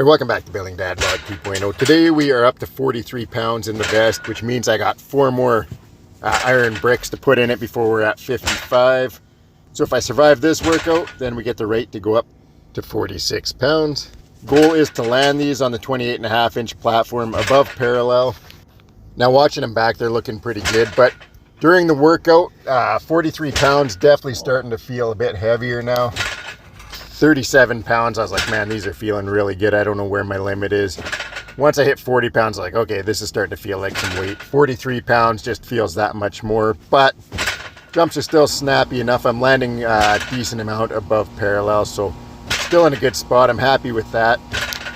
Hey, welcome back to Building Dad Bod 2.0. Today we are up to 43 pounds in the vest, which means I got 4 more iron bricks to put in it before we're at 55. So if I survive this workout, then we get the rate to go up to 46 pounds. Goal is to land these on the 28.5-inch platform above parallel. Now watching them back, they're looking pretty good, but during the workout, 43 pounds definitely starting to feel a bit heavier now. 37 pounds, I was like, man, these are feeling really good. I don't know where my limit is. Once I hit 40 pounds, like, okay, this is starting to feel like some weight. 43 pounds just feels that much more, but jumps are still snappy enough. I'm landing a decent amount above parallel, so still in a good spot. I'm happy with that.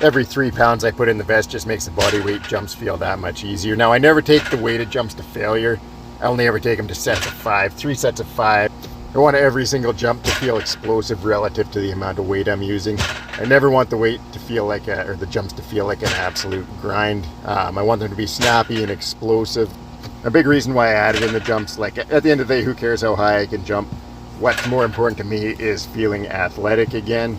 Every 3 pounds I put in the vest just makes the body weight jumps feel that much easier. Now, I never take the weighted jumps to failure. I only ever take them to sets of 5, 3 sets of 5. I want every single jump to feel explosive relative to the amount of weight I'm using. I never want the weight to feel like or the jumps to feel like an absolute grind. I want them to be snappy and explosive. A big reason why I added in the jumps, like at the end of the day, who cares how high I can jump? What's more important to me is feeling athletic again.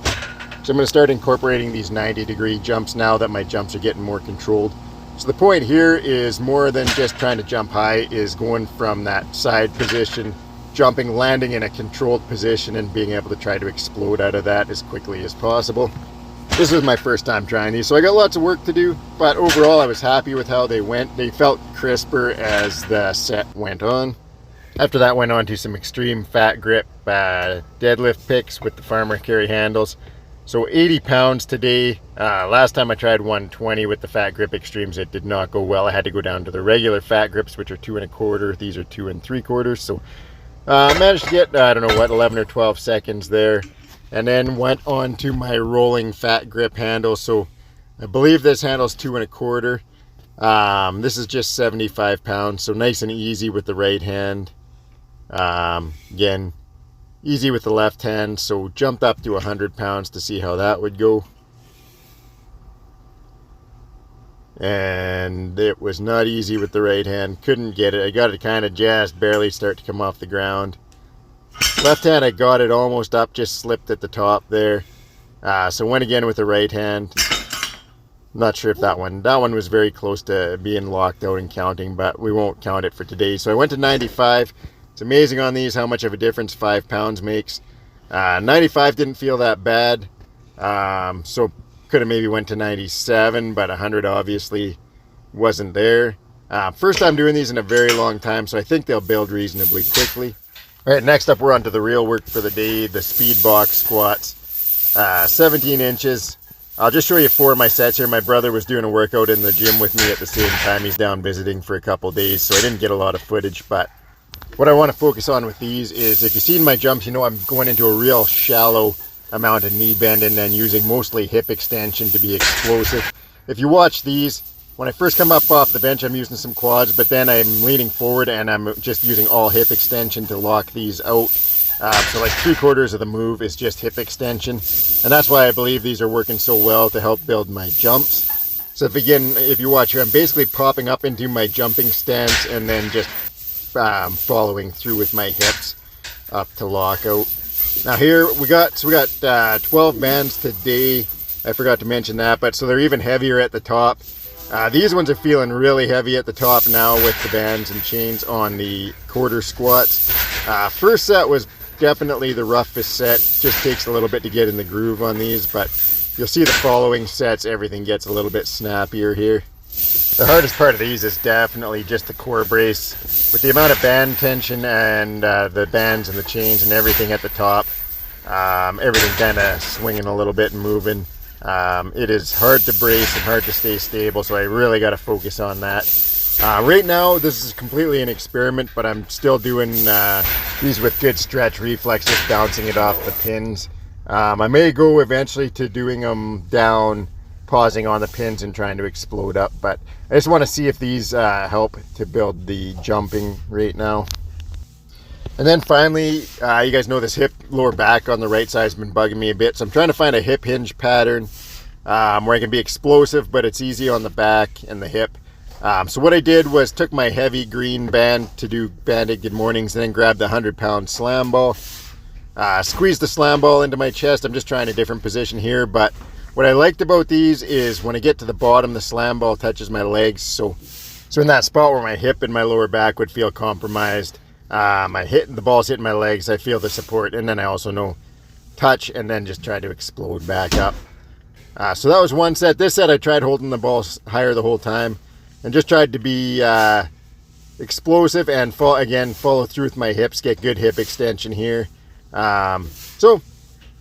So I'm going to start incorporating these 90-degree jumps now that my jumps are getting more controlled. So the point here is more than just trying to jump high, is going from that side position, jumping, landing in a controlled position, and being able to try to explode out of that as quickly as possible. This was my first time trying these, so I got lots of work to do, but overall I was happy with how they went. They felt crisper as the set went on. After that, went on to some extreme fat grip deadlift picks with the farmer carry handles. So 80 pounds today. Last time I tried 120 with the fat grip extremes, it did not go well. I had to go down to the regular fat grips, which are 2 1/4. These are 2 3/4. So I managed to get, I don't know what, 11 or 12 seconds there. And then went on to my rolling fat grip handle. So I believe this handle's 2 1/4. This is just 75 pounds. So nice and easy with the right hand. Again, easy with the left hand. So jumped up to 100 pounds to see how that would go. And it was not easy with the right hand. Couldn't get it. I got it kind of just barely start to come off the ground. Left hand, I got it almost up, just slipped at the top there. So went again with the right hand. Not sure if that one was very close to being locked out and counting, but we won't count it for today. So I went to 95. It's amazing on these how much of a difference 5 pounds makes. 95 didn't feel that bad. So could have maybe went to 97, but 100 obviously wasn't there. First time doing these in a very long time, so I think they'll build reasonably quickly. All right, next up we're on to the real work for the day, the speed box squats. 17 inches. I'll just show you 4 of my sets here. My brother was doing a workout in the gym with me at the same time. He's down visiting for a couple days, so I didn't get a lot of footage, but what I want to focus on with these is, if you've seen my jumps, you know I'm going into a real shallow amount of knee bend and then using mostly hip extension to be explosive. If you watch these, when I first come up off the bench, I'm using some quads, but then I'm leaning forward and I'm just using all hip extension to lock these out. So like 3/4 of the move is just hip extension. And that's why I believe these are working so well to help build my jumps. So if you watch here, I'm basically popping up into my jumping stance and then just following through with my hips up to lock out. Now here we got 12 bands today. I forgot to mention that, but so they're even heavier at the top. These ones are feeling really heavy at the top now with the bands and chains on the quarter squats. First set was definitely the roughest set. Just takes a little bit to get in the groove on these, but you'll see the following sets, everything gets a little bit snappier here. The hardest part of these is definitely just the core brace. With the amount of band tension and the bands and the chains and everything at the top, everything kind of swinging a little bit and moving. It is hard to brace and hard to stay stable, so I really got to focus on that. Right now, this is completely an experiment, but I'm still doing these with good stretch reflex, just bouncing it off the pins. I may go eventually to doing them down, pausing on the pins and trying to explode up, but I just want to see if these help to build the jumping right now. And then finally, you guys know this hip lower back on the right side has been bugging me a bit, so I'm trying to find a hip hinge pattern where I can be explosive, but it's easy on the back and the hip. So what I did was took my heavy green band to do Bandit Good Mornings, and then grabbed the 100-pound slam ball, squeezed the slam ball into my chest. I'm just trying a different position here, but What I liked about these is when I get to the bottom, the slam ball touches my legs. So in that spot where my hip and my lower back would feel compromised, the ball's hitting my legs, I feel the support, and then I also know touch and then just try to explode back up. So that was one set. This set I tried holding the ball higher the whole time and just tried to be explosive and follow through with my hips, get good hip extension here. So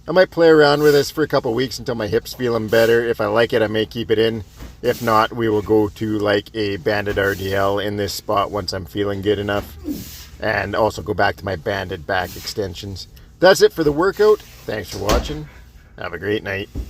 I might play around with this for a couple weeks until my hip's feeling better. If I like it, I may keep it in. If not, we will go to like a banded RDL in this spot once I'm feeling good enough, and also go back to my banded back extensions. That's it for the workout. Thanks for watching. Have a great night.